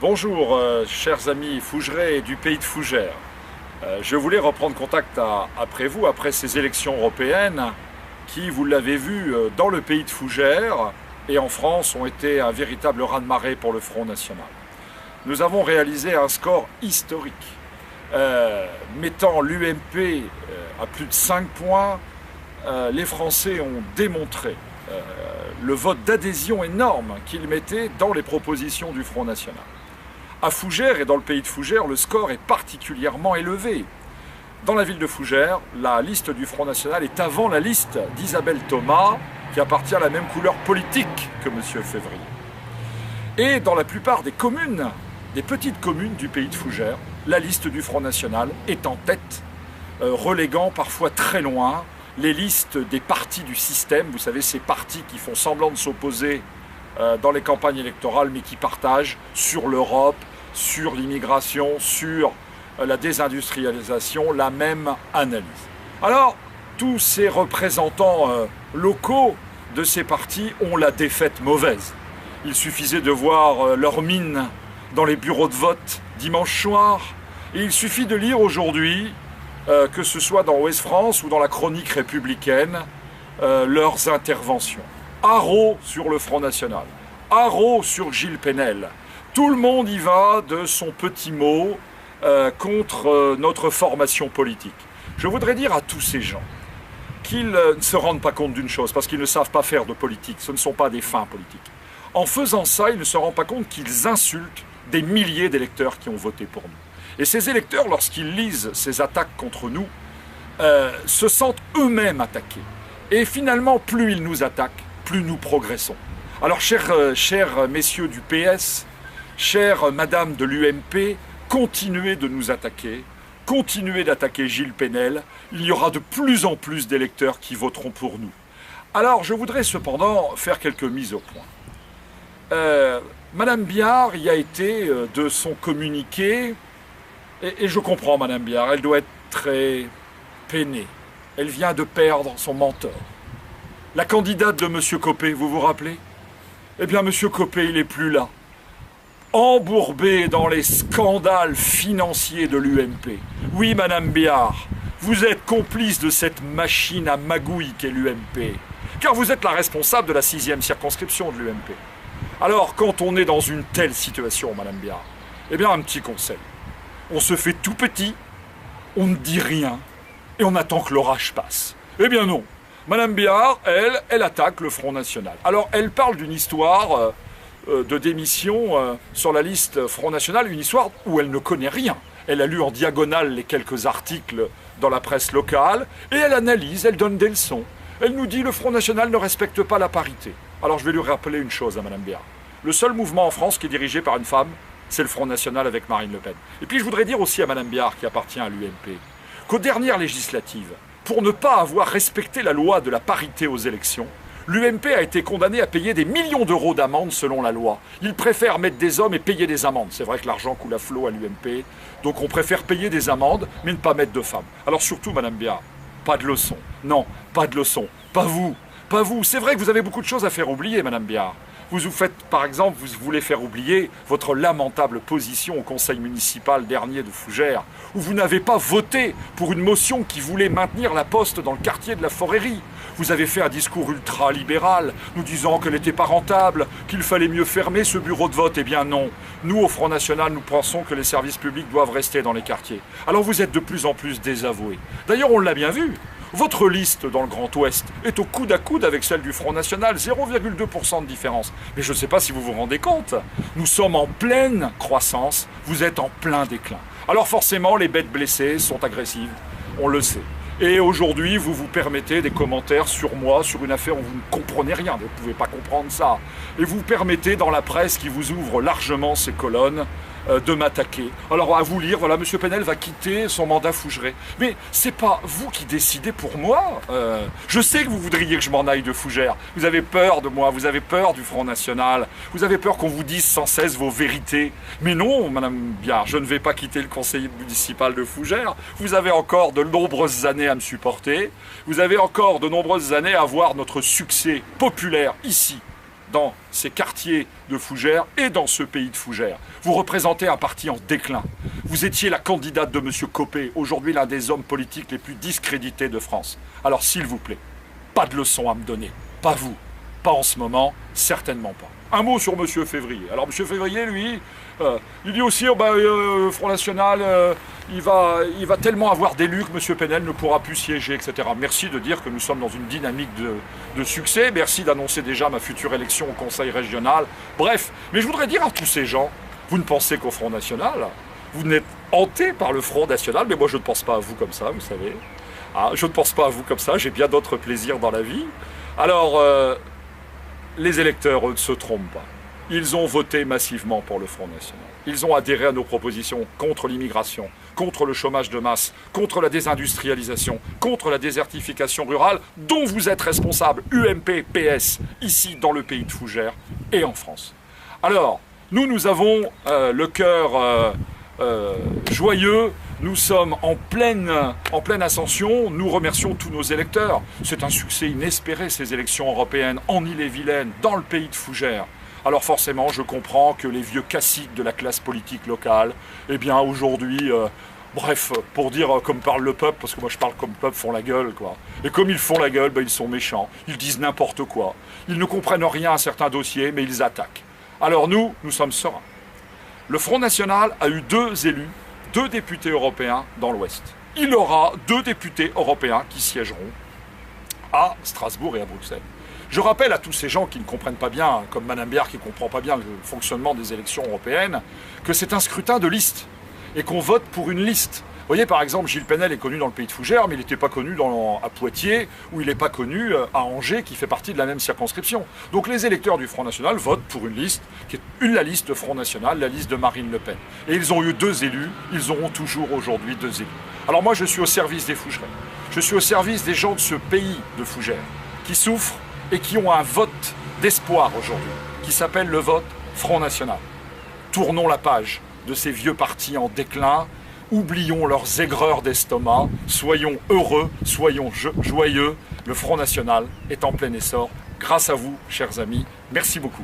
Bonjour, chers amis fougerais du pays de Fougères. Je voulais reprendre contact après vous, après ces élections européennes qui, vous l'avez vu, dans le pays de Fougères et en France, ont été un véritable raz-de-marée pour le Front National. Nous avons réalisé un score historique, mettant l'UMP à plus de 5 points. Les Français ont démontré le vote d'adhésion énorme qu'ils mettaient dans les propositions du Front National. À Fougères et dans le pays de Fougères, le score est particulièrement élevé. Dans la ville de Fougères, la liste du Front National est avant la liste d'Isabelle Thomas, qui appartient à la même couleur politique que M. Février. Et dans la plupart des communes, des petites communes du pays de Fougères, la liste du Front National est en tête, reléguant parfois très loin les listes des partis du système. Vous savez, ces partis qui font semblant de s'opposer dans les campagnes électorales, mais qui partagent sur l'Europe, sur l'immigration, sur la désindustrialisation, la même analyse. Alors, tous ces représentants locaux de ces partis ont la défaite mauvaise. Il suffisait de voir leur mine dans les bureaux de vote dimanche soir, et il suffit de lire aujourd'hui, que ce soit dans Ouest France ou dans la chronique républicaine, leurs interventions. Haro sur le Front National, haro sur Gilles Penel. Tout le monde y va de son petit mot contre notre formation politique. Je voudrais dire à tous ces gens qu'ils ne se rendent pas compte d'une chose, parce qu'ils ne savent pas faire de politique, ce ne sont pas des fins politiques. En faisant ça, ils ne se rendent pas compte qu'ils insultent des milliers d'électeurs qui ont voté pour nous. Et ces électeurs, lorsqu'ils lisent ces attaques contre nous, se sentent eux-mêmes attaqués. Et finalement, plus ils nous attaquent, plus nous progressons. Alors, chers messieurs du PS, chères madame de l'UMP, continuez de nous attaquer, continuez d'attaquer Gilles Penel. Il y aura de plus en plus d'électeurs qui voteront pour nous. Alors, je voudrais cependant faire quelques mises au point. Madame Biard y a été de son communiqué, et je comprends Madame Biard, elle doit être très peinée. Elle vient de perdre son mentor. La candidate de M. Copé, vous vous rappelez? Eh bien, M. Copé, il n'est plus là. Embourbé dans les scandales financiers de l'UMP. Oui, Madame Biard, vous êtes complice de cette machine à magouille qu'est l'UMP. Car vous êtes la responsable de la 6e circonscription de l'UMP. Alors, quand on est dans une telle situation, Madame Biard, eh bien, un petit conseil. On se fait tout petit, on ne dit rien, et on attend que l'orage passe. Eh bien non. Madame Biard, elle attaque le Front National. Alors, elle parle d'une histoire de démission sur la liste Front National, une histoire où elle ne connaît rien. Elle a lu en diagonale les quelques articles dans la presse locale, et elle analyse, elle donne des leçons. Elle nous dit que le Front National ne respecte pas la parité. Alors, je vais lui rappeler une chose à Madame Biard. Le seul mouvement en France qui est dirigé par une femme, c'est le Front National avec Marine Le Pen. Et puis, je voudrais dire aussi à Madame Biard, qui appartient à l'UMP, qu'aux dernières législatives, pour ne pas avoir respecté la loi de la parité aux élections, l'UMP a été condamné à payer des millions d'euros d'amende selon la loi. Ils préfèrent mettre des hommes et payer des amendes. C'est vrai que l'argent coule à flot à l'UMP, donc on préfère payer des amendes, mais ne pas mettre de femmes. Alors surtout, Madame Biard, pas de leçons. Non, pas de leçons. Pas vous. Pas vous. C'est vrai que vous avez beaucoup de choses à faire oublier, Madame Biard. Vous faites, par exemple, vous voulez faire oublier votre lamentable position au conseil municipal dernier de Fougères, où vous n'avez pas voté pour une motion qui voulait maintenir la poste dans le quartier de la Forérie. Vous avez fait un discours ultra-libéral, nous disant qu'elle n'était pas rentable, qu'il fallait mieux fermer ce bureau de vote. Eh bien non. Nous, au Front National, nous pensons que les services publics doivent rester dans les quartiers. Alors vous êtes de plus en plus désavoués. D'ailleurs, on l'a bien vu. Votre liste dans le Grand Ouest est au coude à coude avec celle du Front National, 0,2% de différence. Mais je ne sais pas si vous vous rendez compte. Nous sommes en pleine croissance, vous êtes en plein déclin. Alors forcément, les bêtes blessées sont agressives, on le sait. Et aujourd'hui, vous vous permettez des commentaires sur moi, sur une affaire où vous ne comprenez rien, vous ne pouvez pas comprendre ça. Et vous permettez dans la presse qui vous ouvre largement ses colonnes de m'attaquer. Alors à vous lire, voilà, M. Penel va quitter son mandat Fougères. Mais c'est pas vous qui décidez pour moi. Je sais que vous voudriez que je m'en aille de Fougères. Vous avez peur de moi, vous avez peur du Front National, vous avez peur qu'on vous dise sans cesse vos vérités. Mais non, Madame Biard, je ne vais pas quitter le conseil municipal de Fougères. Vous avez encore de nombreuses années à me supporter. Vous avez encore de nombreuses années à voir notre succès populaire ici, dans ces quartiers de Fougères et dans ce pays de Fougères. Vous représentez un parti en déclin. Vous étiez la candidate de M. Copé, aujourd'hui l'un des hommes politiques les plus discrédités de France. Alors s'il vous plaît, pas de leçons à me donner. Pas vous. Pas en ce moment, certainement pas. Un mot sur M. Février. Alors M. Février, lui, il dit aussi, Front National, il va tellement avoir d'élus que M. Penel ne pourra plus siéger, etc. Merci de dire que nous sommes dans une dynamique de succès. Merci d'annoncer déjà ma future élection au Conseil régional. Bref, mais je voudrais dire à tous ces gens, vous ne pensez qu'au Front National, vous n'êtes hanté par le Front National, mais moi je ne pense pas à vous comme ça, vous savez. Ah, je ne pense pas à vous comme ça, j'ai bien d'autres plaisirs dans la vie. Alors, les électeurs, eux, ne se trompent pas. Ils ont voté massivement pour le Front National. Ils ont adhéré à nos propositions contre l'immigration, contre le chômage de masse, contre la désindustrialisation, contre la désertification rurale, dont vous êtes responsable, UMP, PS, ici dans le pays de Fougères et en France. Alors, nous avons le cœur joyeux. Nous sommes en pleine ascension, nous remercions tous nos électeurs. C'est un succès inespéré ces élections européennes en Ille-et-Vilaine, dans le pays de Fougères. Alors forcément, je comprends que les vieux caciques de la classe politique locale, eh bien aujourd'hui, bref, pour dire comme parle le peuple, parce que moi je parle comme le peuple, font la gueule, quoi. Et comme ils font la gueule, ils sont méchants, ils disent n'importe quoi. Ils ne comprennent rien à certains dossiers, mais ils attaquent. Alors nous sommes sereins. Le Front National a eu 2 élus, 2 députés européens dans l'Ouest. Il aura 2 députés européens qui siégeront à Strasbourg et à Bruxelles. Je rappelle à tous ces gens qui ne comprennent pas bien, comme Mme Biard qui ne comprend pas bien le fonctionnement des élections européennes, que c'est un scrutin de liste et qu'on vote pour une liste. Vous voyez, par exemple, Gilles Penel est connu dans le pays de Fougères, mais il n'était pas connu à Poitiers, ou il n'est pas connu à Angers, qui fait partie de la même circonscription. Donc les électeurs du Front National votent pour une liste, qui est la liste Front National, la liste de Marine Le Pen. Et ils ont eu 2 élus, ils auront toujours aujourd'hui 2 élus. Alors moi, je suis au service des Fougerais. Je suis au service des gens de ce pays de Fougères, qui souffrent et qui ont un vote d'espoir aujourd'hui, qui s'appelle le vote Front National. Tournons la page de ces vieux partis en déclin. Oublions leurs aigreurs d'estomac, soyons heureux, soyons joyeux. Le Front National est en plein essor. Grâce à vous, chers amis, merci beaucoup.